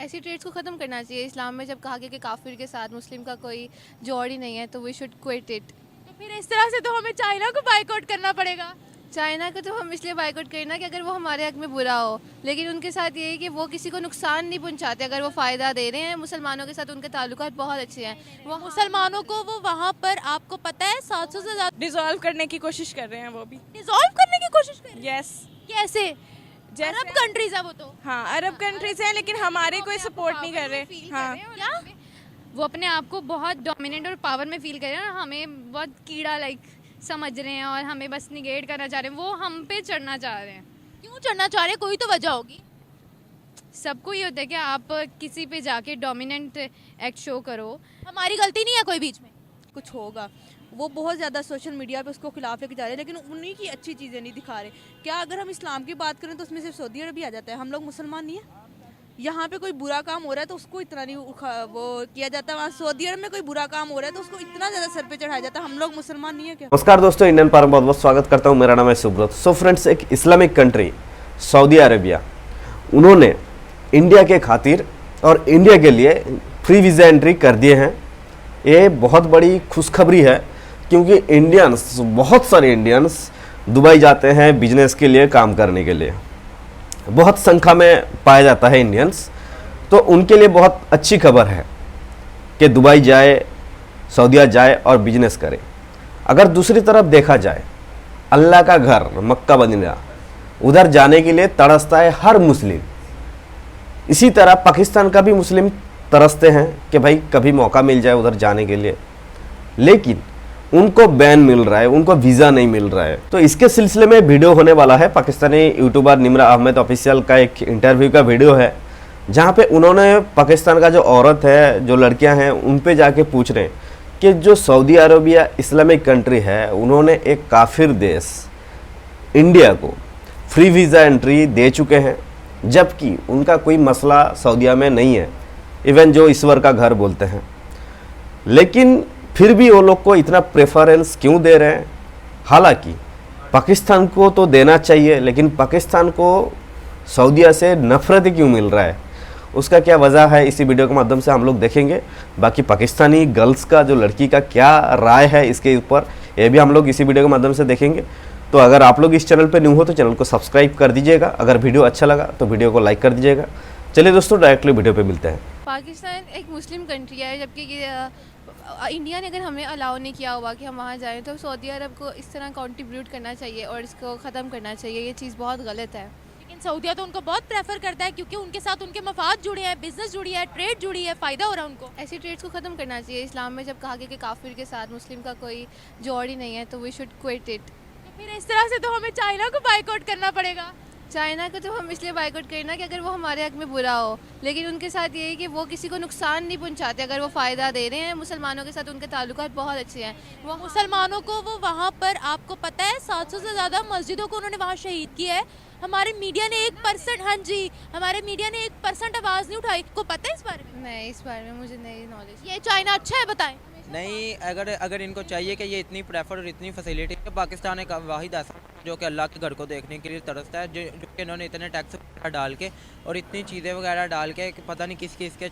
ऐसी ट्रेड्स को ख़त्म करना चाहिए। इस्लाम में जब कहा गया कि काफिर के साथ मुस्लिम का कोई जोड़ ही नहीं है, तो वी शुड क्विट इट। तो फिर इस तरह से तो हमें चाइना को बाइकआउट करना पड़ेगा। चाइना को तो हम इसलिए बाइकआउट करना कि अगर वो हमारे हक में बुरा हो, लेकिन उनके साथ ये है कि वो किसी को नुकसान नहीं पहुंचाते। अगर वो फ़ायदा दे रहे हैं, मुसलमानों के साथ उनके ताल्लुकात बहुत अच्छे हैं। वो मुसलमानों को वो वहाँ पर आपको पता है 700 से ज़्यादा डिसॉल्व करने की कोशिश कर रहे हैं वो भी। डिसॉल्व करने की कोशिश कर रहे हैं। यस कैसे? जैसे अरब कंट्रीज है वो तो। हाँ, अरब कंट्रीज हैं लेकिन हमारे कोई सपोर्ट नहीं कर रहे। हाँ, क्या? वो अपने आप को बहुत डोमिनेंट और पावर में फील कर रहे हैं और हमें बहुत कीड़ा समझ रहे हैं और हमें बस निगेट करना चाह रहे हैं। वो हम पे चढ़ना चाह रहे हैं। क्यों चढ़ना चाह रहे हैं? कोई तो वजह होगी। सबको ये होता है कि आप किसी पे जाके डोमिनेंट एक्ट शो करो। हमारी गलती नहीं है कोई बीच में। कुछ होगा। वो बहुत ज़्यादा सोशल मीडिया पे उसको खिलाफ लेके जा रहे हैं, लेकिन उन्हीं की अच्छी चीज़ें नहीं दिखा रहे। क्या अगर हम इस्लाम की बात करें तो उसमें सिर्फ सऊदी अरब ही आ जाता है? हम लोग मुसलमान नहीं है? यहाँ पे कोई बुरा काम हो रहा है तो उसको इतना नहीं वो किया जाता। वहाँ सऊदी अरब में कोई बुरा काम हो रहा है तो उसको इतना ज़्यादा सर पे चढ़ाया जाता है। हम लोग मुसलमान नहीं है क्या? नमस्कार दोस्तों, इंडियन पार्क में बहुत बहुत स्वागत करता हूँ। मेरा नाम है सुब्रत। सो फ्रेंड्स, एक इस्लामिक कंट्री सऊदी अरेबिया, उन्होंने इंडिया के खातिर और इंडिया के लिए फ्री वीज़ा एंट्री कर दिए हैं। ये बहुत बड़ी खुशखबरी है क्योंकि इंडियंस, बहुत सारे इंडियंस दुबई जाते हैं बिजनेस के लिए, काम करने के लिए। बहुत संख्या में पाया जाता है इंडियंस, तो उनके लिए बहुत अच्छी खबर है कि दुबई जाए, सऊदीया जाए और बिजनेस करे। अगर दूसरी तरफ देखा जाए, अल्लाह का घर मक्का मदीना, उधर जाने के लिए तरसता है हर मुस्लिम। इसी तरह पाकिस्तान का भी मुस्लिम तरसते हैं कि भाई कभी मौका मिल जाए उधर जाने के लिए, लेकिन उनको बैन मिल रहा है, उनको वीज़ा नहीं मिल रहा है। तो इसके सिलसिले में वीडियो होने वाला है। पाकिस्तानी यूट्यूबर निम्रा अहमद ऑफिशियल का एक इंटरव्यू का वीडियो है, जहाँ पे उन्होंने पाकिस्तान का जो औरत है, जो लड़कियां हैं, उन पे जाके पूछ रहे हैं कि जो सऊदी अरबिया इस्लामिक कंट्री है, उन्होंने एक काफिर देश इंडिया को फ्री वीज़ा एंट्री दे चुके हैं, जबकि उनका कोई मसला सऊदीया में नहीं है, इवन जो ईश्वर का घर बोलते हैं। लेकिन फिर भी वो लोग को इतना प्रेफरेंस क्यों दे रहे हैं? हालांकि पाकिस्तान को तो देना चाहिए, लेकिन पाकिस्तान को सऊदीया से नफरत क्यों मिल रहा है, उसका क्या वजह है, इसी वीडियो के माध्यम से हम लोग देखेंगे। बाकी पाकिस्तानी गर्ल्स का, जो लड़की का क्या राय है इसके ऊपर, ये भी हम लोग इसी वीडियो के माध्यम से देखेंगे। तो अगर आप लोग इस चैनल पर न्यू हो तो चैनल को सब्सक्राइब कर दीजिएगा। अगर वीडियो अच्छा लगा तो वीडियो को लाइक कर दीजिएगा। चलिए दोस्तों, डायरेक्टली वीडियो पे मिलते हैं। पाकिस्तान एक मुस्लिम कंट्री है, जबकि इंडिया ने अगर हमें अलाउ नहीं किया हुआ कि हम वहाँ जाएं, तो सऊदी अरब को इस तरह कंट्रीब्यूट करना चाहिए और इसको ख़त्म करना चाहिए। ये चीज़ बहुत गलत है। लेकिन सऊदीया तो उनको बहुत प्रेफर करता है क्योंकि उनके साथ उनके मफाद जुड़े हैं, बिजनेस जुड़ी है, ट्रेड जुड़ी है, फ़ायदा हो रहा है उनको। ऐसी ट्रेड्स को ख़त्म करना चाहिए। इस्लाम में जब कहा गया कि काफिर के साथ मुस्लिम का कोई जोड़ ही नहीं है, तो वी शुड क्विट इट। तो फिर इस तरह से तो हमें चाइना को बाइकआउट करना पड़ेगा। चाइना को तो हम इसलिए बाइकआउट करना कि अगर वो हमारे हक में बुरा हो, लेकिन उनके साथ ये है कि वो किसी को नुकसान नहीं पहुंचाते। अगर वो फ़ायदा दे रहे हैं, मुसलमानों के साथ उनके ताल्लुकात बहुत अच्छे हैं। वो मुसलमानों को वो वहाँ पर आपको पता है 700 से ज़्यादा मस्जिदों को उन्होंने वहाँ शहीद किया है। हमारे मीडिया ने 1%, हाँ जी, हमारे मीडिया ने 1% आवाज़ नहीं उठाई। को पता है इस बारे में? नहीं, इस बारे में मुझे नहीं नॉलेज। ये चाइना अच्छा है, बताएं। नहीं, अगर इनको चाहिए कि ये इतनी प्रेफर और इतनी फैसिलिटी, तो पाकिस्तान एक वाहिद ऐसा जो कि अल्लाह के घर को देखने के लिए तरसता है, जो कि इन्होंने इतने टैक्स वगैरह डाल के और इतनी चीज़ें वगैरह डाल के कि पता नहीं किस किस के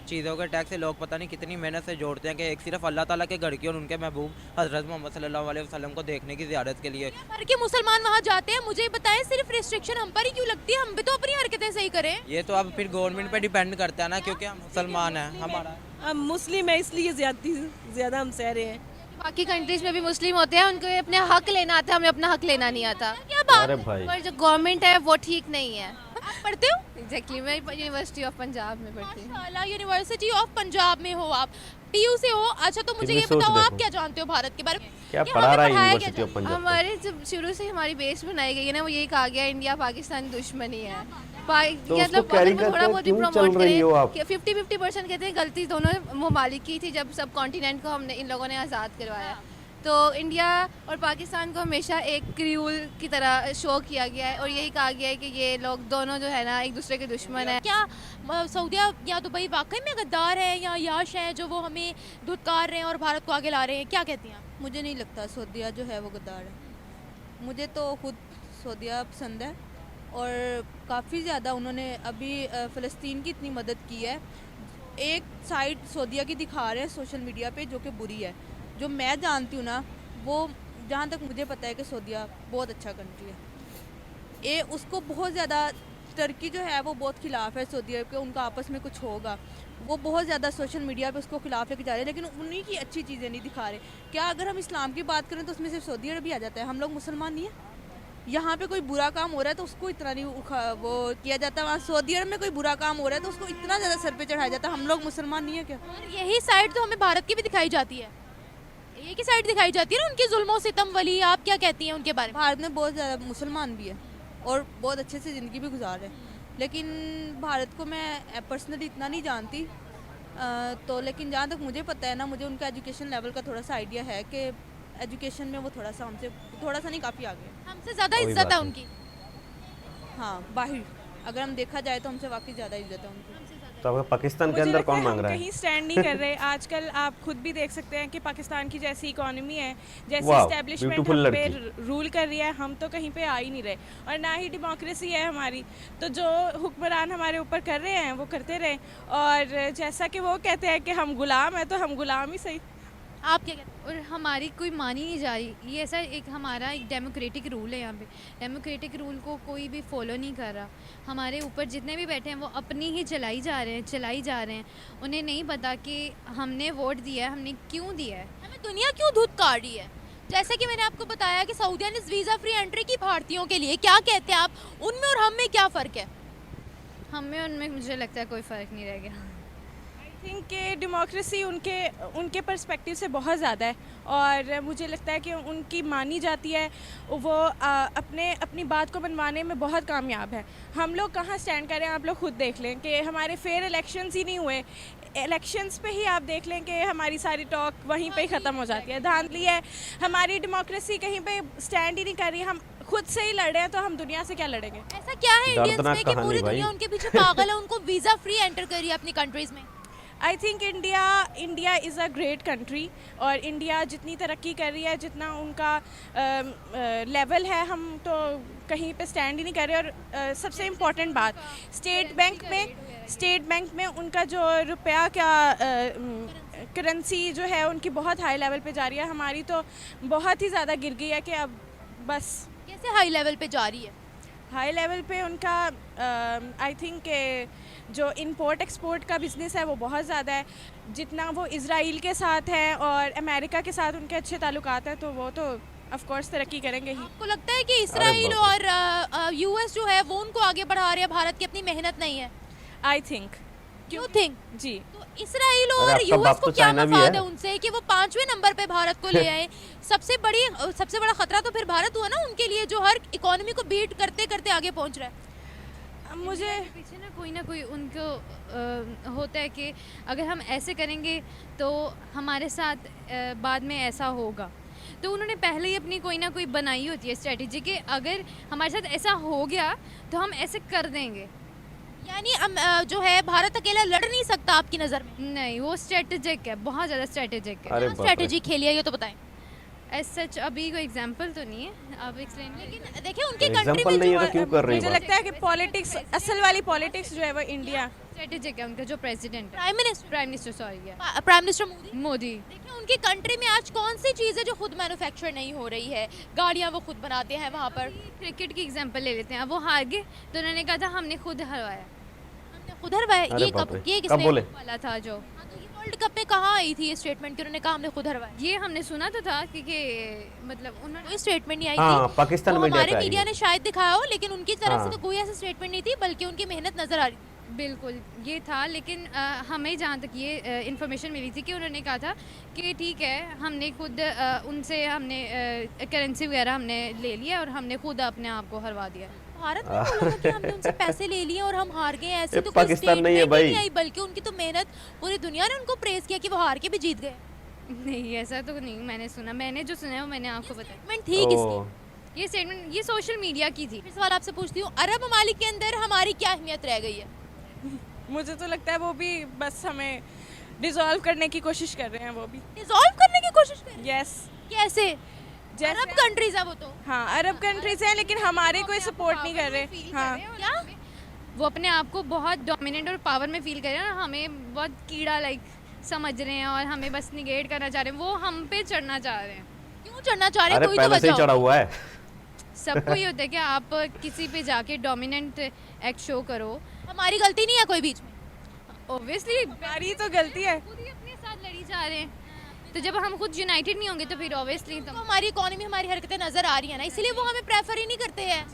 चीज़ों के टैक्स से लोग पता नहीं कितनी मेहनत से जोड़ते हैं कि एक सिर्फ अल्लाह ताला के घर की और उनके महबूब हज़रत मोहम्मद सल्लल्लाहु अलैहि वसल्लम को देखने की ज़ियारत के लिए। भर के मुसलमान वहाँ जाते हैं, मुझे बताएं सिर्फ रिस्ट्रिक्शन हम पर ही क्यों लगती है? हम भी तो अपनी हरकतें सही करें। ये तो अब फिर गवर्नमेंट पर डिपेंड करता है ना, क्योंकि हम मुसलमान हैं। हमारा हम मुस्लिम है इसलिए ज़्यादा हम सह रहे हैं। बाकी कंट्रीज में भी मुस्लिम होते हैं, उनको अपने हक लेना आता है, हमें अपना हक लेना नहीं आता। क्या बात? अरे भाई, पर जो गवर्नमेंट है वो ठीक नहीं है। आप पढ़ते हो? एग्जैक्टली, मैं यूनिवर्सिटी ऑफ पंजाब में पढ़ती हूँ। माशाल्लाह, यूनिवर्सिटी ऑफ पंजाब में हो आप, पीयू से हो। अच्छा, तो मुझे कितनी ये सोच बताओ, आप देखो। क्या जानते हो भारत के बारे में? क्या कि पढ़ा हमें रहा है पढ़ाया यूनिवर्सिटी क्या ऑफ पंजाब? हमारे जब शुरू से हमारी बेस बनाई गई है ना, वो यही कहा गया इंडिया पाकिस्तान दुश्मनी है। तो मतलब उसको carry अगर मैं थोड़ा करके बहुत ही क्यों चल प्रमोट रही हो करें आप? कि 50-50% कहते हैं गलती दोनों ममालिक की थी जब सब कॉन्टिनेंट को हमने इन लोगों ने आज़ाद करवाया। तो इंडिया और पाकिस्तान को हमेशा एक क्रूल की तरह शो किया गया है और यही कहा गया है कि ये लोग दोनों जो है ना एक दूसरे के दुश्मन है। क्या सऊदीया या दुबई वाकई में गद्दार है या याश है जो वो हमें धुतकार रहे हैं और भारत को आगे ला रहे हैं? क्या कहती हैं आप? मुझे नहीं लगता सऊदीया जो है वो गद्दार है। मुझे तो खुद सऊदीया पसंद है और काफ़ी ज़्यादा उन्होंने अभी फ़लस्तीन की इतनी मदद की है। एक साइड सऊदीया की दिखा रहे हैं सोशल मीडिया पे जो कि बुरी है। जो मैं जानती हूँ ना, वो जहाँ तक मुझे पता है कि सऊदीया बहुत अच्छा कंट्री है। ये उसको बहुत ज़्यादा, टर्की जो है वो बहुत खिलाफ है सऊदीया के, उनका आपस में कुछ होगा, वो बहुत ज़्यादा सोशल मीडिया पे उसको खिलाफ लेके जा रहे हैं, लेकिन उन्हीं की अच्छी चीज़ें नहीं दिखा रहे। क्या अगर हम इस्लाम की बात करें तो उसमें सिर्फ सऊदी अरब ही आ जाता है? हम लोग मुसलमान नहीं है? यहाँ पे कोई बुरा काम हो रहा है तो उसको इतना नहीं वो किया जाता, वहाँ सऊदी अरब में कोई बुरा काम हो रहा है तो उसको इतना ज़्यादा सर पे चढ़ाया जाता है। हम लोग मुसलमान नहीं है क्या? और यही साइड तो हमें भारत की भी दिखाई जाती है, एक ही साइड दिखाई जाती है ना उनकी जुल्मों सितम वली। आप क्या कहती हैं उनके बारे में? भारत में बहुत ज़्यादा मुसलमान भी है और बहुत अच्छे से ज़िंदगी भी गुजार रहे हैं, लेकिन भारत को मैं पर्सनली इतना नहीं जानती, तो लेकिन जहाँ तक मुझे पता है ना, मुझे उनका एजुकेशन लेवल का थोड़ा सा आइडिया है कि एजुकेशन में वो थोड़ा सा हमसे थोड़ा सा नहीं काफ़ी आगे है। हमसे ज़्यादा वही इज्जत बात है है। उनकी। हाँ, बाहर अगर हम देखा जाए तो हमसे वाकई ज़्यादा इज्जत है उनकी। तो आपका पाकिस्तान के मुझे अंदर लगता कौन है मांग हम रहा है? कहीं स्टैंड नहीं कर रहे। आजकल आप खुद भी देख सकते हैं कि पाकिस्तान की जैसी इकोनॉमी है, जैसी वाह, एस्टेब्लिशमेंट beautiful हम पे लड़की। रूल कर रही है, हम तो कहीं पे आ ही नहीं रहे और ना ही डेमोक्रेसी है हमारी। तो जो हुक्मरान हमारे ऊपर कर रहे हैं वो करते रहे, और जैसा कि वो कहते हैं कि हम गुलाम हैं तो हम गुलाम ही सही। आप क्या कहते हैं? और हमारी कोई मानी नहीं जा रही। ये ऐसा एक हमारा एक डेमोक्रेटिक रूल है यहाँ पे, डेमोक्रेटिक रूल को कोई भी फॉलो नहीं कर रहा। हमारे ऊपर जितने भी बैठे हैं वो अपनी ही चलाई जा रहे हैं। उन्हें नहीं पता कि हमने वोट दिया है, हमने क्यों दिया है। हमें दुनिया क्यों धुतकार रही है? जैसे कि मैंने आपको बताया कि सऊदिया ने वीज़ा फ्री एंट्री की भारतीयों के लिए, क्या कहते हैं आप? उनमें और हम में क्या फ़र्क है? हमें उनमें मुझे लगता है कोई फ़र्क नहीं रह गया। आई थिंक कि डेमोक्रेसी उनके पर्सपेक्टिव से बहुत ज़्यादा है, और मुझे लगता है कि उनकी मानी जाती है। वो अपनी बात को मनवाने में बहुत कामयाब है। हम लोग कहाँ स्टैंड करें, आप लोग खुद देख लें कि हमारे फेयर इलेक्शंस ही नहीं हुए। इलेक्शंस पे ही आप देख लें कि हमारी सारी टॉक वहीं पे ही ख़त्म हो जाती है। धांधली है, हमारी डेमोक्रेसी कहीं पे स्टैंड ही नहीं कर रही। हम खुद से ही लड़ रहे हैं तो हम दुनिया से क्या लड़ेंगे? ऐसा क्या है इंडियंस दर्दनाक में कि कहानी पूरी भाई। दुनिया उनके पीछे पागल है, उनको वीज़ा फ्री एंटर करिए अपनी कंट्रीज़ में? I think India is a great country, और इंडिया जितनी तरक्की कर रही है, जितना उनका लेवल है, हम तो कहीं पे स्टैंड ही नहीं कर रहे। और सबसे इम्पॉर्टेंट बात, स्टेट बैंक में उनका जो रुपया क्या करेंसी जो है उनकी बहुत हाई लेवल पे जा रही है। हमारी तो बहुत ही ज़्यादा गिर गई है कि अब बस। कैसे हाई लेवल पे जा रही है? हाई लेवल पे उनका आई थिंक जो इंपोर्ट एक्सपोर्ट का बिज़नेस है वो बहुत ज़्यादा है। जितना वो इज़राइल के साथ है और अमेरिका के साथ उनके अच्छे ताल्लुकात हैं, तो वो तो ऑफ कोर्स तरक्की करेंगे ही। आपको लगता है कि इसराइल और यूएस जो है वो उनको आगे बढ़ा रहे हैं, भारत की अपनी मेहनत नहीं है? आई थिंक क्यों थिंक? जी, तो इसराइल अरे और आपका यूएस बाप को तो क्या चाइना भी मफाद है। है उनसे कि वो 5वें नंबर पे भारत को ले आए? सबसे बड़ा खतरा तो फिर भारत हुआ ना उनके लिए, जो हर इकोनॉमी को बीट करते करते आगे पहुंच रहा है। मुझे पीछे ना कोई उनको होता है कि अगर हम ऐसे करेंगे तो हमारे साथ बाद में ऐसा होगा। तो उन्होंने पहले ही अपनी कोई ना कोई बनाई होती है स्ट्रेटेजी कि अगर हमारे साथ ऐसा हो गया तो हम ऐसे कर देंगे। यानी जो है भारत अकेला लड़ नहीं सकता आपकी नज़र में? नहीं, वो स्ट्रेटेजिक है, बहुत ज़्यादा स्ट्रेटेजिक है। अरे बाप रे। स्ट्रेटेजी खेली है ये तो बताएं। एज सच अभी कोई एग्जांपल तो नहीं है, आप एक्सप्लेन लेकिन देखिए उनके कंट्री एग्जाम्पल में नहीं जो है तो क्यों कर रही मुझे है? लगता है कि पॉलिटिक्स, असल वाली पॉलिटिक्स जो है वो इंडिया। स्ट्रेटेजिक है उनका जो प्रेसिडेंट है, प्राइम मिनिस्टर सॉरी है प्राइम मिनिस्टर मोदी। मोदी। देखिए उनकी कंट्री में आज कौन सी चीज़ है जो खुद मैन्युफैक्चर नहीं हो रही है? गाड़ियाँ वो खुद बनाते हैं वहाँ पर। क्रिकेट की एग्जांपल ले लेते हैं। अब वो हार गए तो उन्होंने कहा था हमने खुद हरवाया हमने खुद हरवाया। अरे ये बाप कब, रे, ये कब किसने बोले? वाला था जो। हाँ, तो ये वर्ल्ड कप में कहाँ आई थी ये स्टेटमेंट कि उन्होंने कहा हमने खुद हरवाया? ये हमने सुना तो था क्योंकि मतलब उन्होंने कोई स्टेटमेंट नहीं आई हाँ, थी। पाकिस्तान तो मीडिया हमारे पे आई मीडिया है। ने शायद दिखाया हो, लेकिन उनकी तरफ हाँ। से तो कोई ऐसा स्टेटमेंट नहीं थी, बल्कि उनकी मेहनत नजर आ रही थी। बिल्कुल ये था, लेकिन हमें जहाँ तक ये इन्फॉर्मेशन मिली थी कि उन्होंने कहा था कि ठीक है हमने खुद उनसे हमने करेंसी वगैरह हमने ले लिया और हमने खुद अपने आप को हरवा दिया। भारत ने बोला था कि हमने उनसे पैसे ले लिए और हम हार गए। ऐसे ये तो कोई पाकिस्तान नहीं है statement ही भाई। आई, बल्कि उनकी तो मेहनत, पूरी दुनिया ने उनको प्रेज किया कि वो हार के भी जीत गए। नहीं, ऐसा तो नहीं मैंने सुना। मैंने जो सुना है वो मैंने आपको बताया। स्टेटमेंट थी किसकी? ओ, ये स्टेटमेंट ये सोशल मीडिया की थी। फिर सवाल आपसे पूछती हूँ, अरब ममालिक के अंदर हमारी क्या अहमियत रह गई है? मुझे तो लगता है वो भी बस हमें डिसॉल्व करने की कोशिश कर रहे हैं। वो भी डिसॉल्व करने की कोशिश कर रहे हैं। यस, कैसे? जैसे अरब कंट्रीज है वो तो। हाँ, अरब कंट्रीज हैं लेकिन हमारे कोई सपोर्ट नहीं कर रहे। हाँ, क्या वो अपने आप को बहुत डोमिनेंट और पावर में फील कर रहे हैं और हमें बहुत कीड़ा लाइक समझ रहे हैं और हमें बस निगेट करना चाह रहे हैं, वो हम पे चढ़ना चाह रहे हैं। क्यों चढ़ना चाह रहे हैं? अरे कोई तो पहले से ही बताओ। चढ़ा हुआ है। सबको ये होता है कि आप किसी पे जाके डोमिनेंट एक्ट शो करो। हमारी गलती नहीं है कोई बीच में। ऑब्वियसली हमारी तो गलती है। खुद ही अपने साथ लड़ी जा रहे हैं, तो जब हम खुद यूनाइटेड नहीं होंगे तो फिर ऑब्वियसली तो हमारी इकोनॉमी, हमारी हरकतें नजर आ रही है ना, इसीलिए वो हमें प्रेफर ही नहीं करते हैं।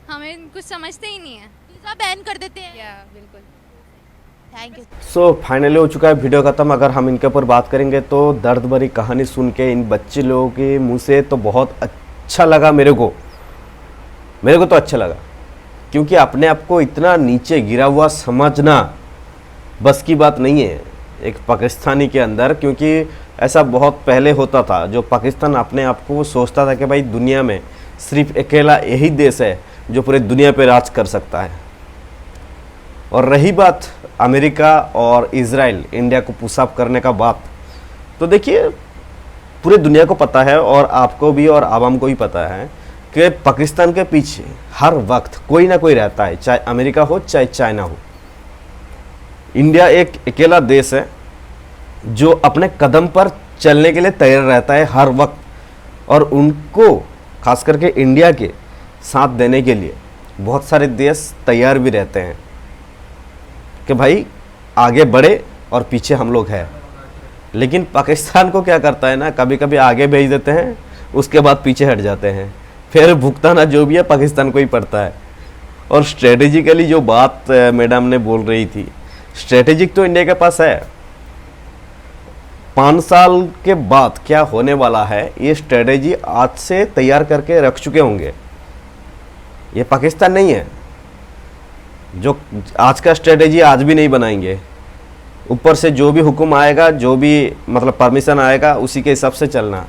हमें कुछ समझते ही नहीं है। वीजा बैन कर देते हैं। या बिल्कुल। Thank you. सो फाइनली हो चुका है वीडियो खत्म। अगर हम इनके ऊपर बात करेंगे तो दर्द भरी कहानी सुन के इन बच्चे लोगों के मुंह से तो बहुत अच्छा लगा मेरे को तो अच्छा लगा, क्योंकि अपने आप को इतना नीचे गिरा हुआ समझना बस की बात नहीं है एक पाकिस्तानी के अंदर, क्योंकि ऐसा बहुत पहले होता था। जो पाकिस्तान अपने आप को सोचता था कि भाई दुनिया में सिर्फ अकेला यही देश है जो पूरे दुनिया पे राज कर सकता है। और रही बात अमेरिका और इजराइल इंडिया को पुशअप करने का बात, तो देखिए पूरे दुनिया को पता है और आपको भी और आवाम को भी पता है कि पाकिस्तान के पीछे हर वक्त कोई ना कोई रहता है, चाहे अमेरिका हो चाहे चाइना हो। इंडिया एक अकेला देश है जो अपने कदम पर चलने के लिए तैयार रहता है हर वक्त, और उनको खास करके इंडिया के साथ देने के लिए बहुत सारे देश तैयार भी रहते हैं कि भाई आगे बढ़े और पीछे हम लोग हैं। लेकिन पाकिस्तान को क्या करता है ना, कभी कभी आगे भेज देते हैं, उसके बाद पीछे हट जाते हैं, फिर भुगताना जो भी है पाकिस्तान को ही पड़ता है। और स्ट्रेटेजिकली जो बात मैडम ने बोल रही थी, स्ट्रेटेजिक तो इंडिया के पास है। 5 साल के बाद क्या होने वाला है ये स्ट्रेटेजी आज से तैयार करके रख चुके होंगे। ये पाकिस्तान नहीं है जो आज का स्ट्रेटेजी आज भी नहीं बनाएंगे। ऊपर से जो भी हुक्म आएगा, जो भी मतलब परमिशन आएगा, उसी के हिसाब से चलना।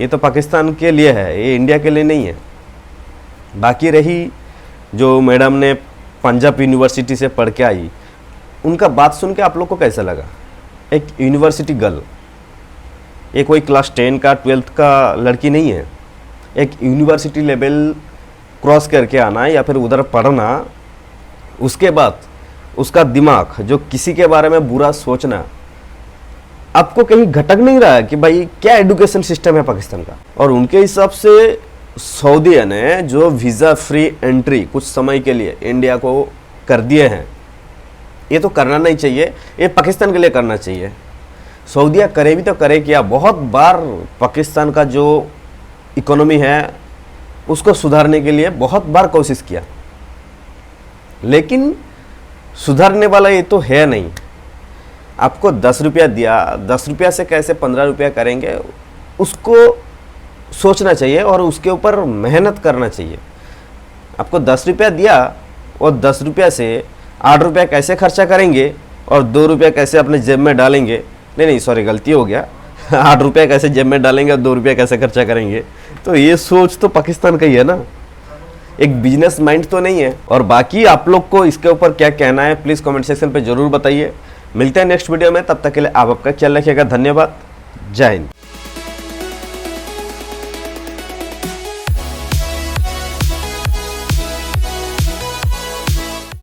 ये तो पाकिस्तान के लिए है, ये इंडिया के लिए नहीं है। बाकी रही जो मैडम ने पंजाब यूनिवर्सिटी से पढ़ के आई, उनका बात सुन के आप लोग को कैसा लगा? एक यूनिवर्सिटी गर्ल, ये कोई क्लास 10 का 12th का लड़की नहीं है। एक यूनिवर्सिटी लेवल क्रॉस करके आना या फिर उधर पढ़ना, उसके बाद उसका दिमाग जो किसी के बारे में बुरा सोचना, आपको कहीं घटक नहीं रहा है कि भाई क्या एजुकेशन सिस्टम है पाकिस्तान का। और उनके हिसाब से सऊदीया ने जो वीज़ा फ्री एंट्री कुछ समय के लिए इंडिया को कर दिए हैं, ये तो करना नहीं चाहिए, ये पाकिस्तान के लिए करना चाहिए। सऊदीया करे भी तो करे क्या, बहुत बार पाकिस्तान का जो इकोनॉमी है उसको सुधारने के लिए बहुत बार कोशिश किया, लेकिन सुधारने वाला ये तो है नहीं। आपको 10 रुपया दिया, 10 रुपया से कैसे 15 रुपया करेंगे उसको सोचना चाहिए और उसके ऊपर मेहनत करना चाहिए। आपको 10 रुपया दिया और 10 रुपया से 8 रुपया कैसे खर्चा करेंगे और 2 रुपया कैसे अपने जेब में डालेंगे, नहीं सॉरी गलती हो गया 8 रुपया कैसे जेब में डालेंगे और 2 रुपया कैसे खर्चा करेंगे, तो ये सोच तो पाकिस्तान का ही है ना, एक बिजनेस माइंड तो नहीं है। और बाकी आप लोग को इसके ऊपर क्या कहना है प्लीज़ कमेंट सेक्शन पे ज़रूर बताइए। मिलते हैं नेक्स्ट वीडियो में, तब तक के लिए आप आपका ख्याल रखिएगा। धन्यवाद, जय हिंद।